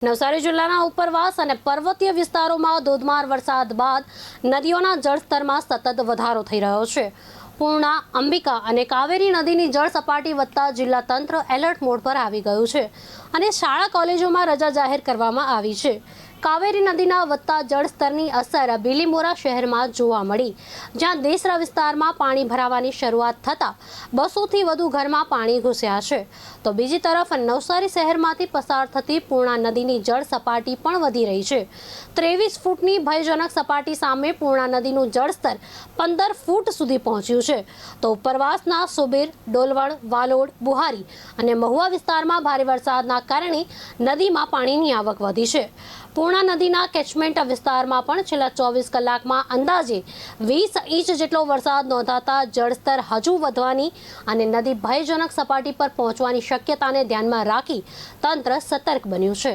નવસારી જિલ્લાના ઉપરવાસ અને પર્વતીય વિસ્તારોમાં ધોધમાર વરસાદ બાદ નદીઓના જળસ્તરમાં સતત વધારો થઈ રહ્યો છે. પૂર્ણા, અંબિકા અને કાવેરી નદીની જળ સપાટી વધતા જિલ્લા તંત્ર એલર્ટ મોડ પર આવી ગયું છે અને શાળા કોલેજોમાં રજા જાહેર કરવામાં આવી છે. કાવેરી નદીના વધતા જળસ્તરની અસર બિલીમોરા શહેરમાં જોવા મળી, જ્યાં દેસરા વિસ્તારમાં પાણી ભરાવાની શરૂઆત થતાં 200થી વધુ ઘરમાં પાણી ઘૂસ્યા છે. તો બીજી તરફ નવસારી શહેરમાંથી પસાર થતી પૂર્ણા નદીની જળ સપાટી પણ વધી રહી છે. 23 ફૂટની ભયજનક સપાટી સામે પૂર્ણા નદીનું જળસ્તર 15 ફૂટ સુધી પહોંચ્યું છે. તો ઉપરવાસના સુબીર, ડોલવણ, વાલોડ, બુહારી અને મહુવા વિસ્તારમાં ભારે વરસાદના કારણે નદીમાં પાણીની આવક વધી છે. પૂર્ણા નદીના કેચમેન્ટ વિસ્તારમાં પણ છેલ્લા 24 કલાકમાં અંદાજે 20 ઇંચ જેટલો વરસાદ નોંધાતા જળસ્તર હજુ વધવાની અને નદી ભયજનક સપાટી પર પહોંચવાની શક્યતાને ધ્યાનમાં રાખી તંત્ર સતર્ક બન્યું છે.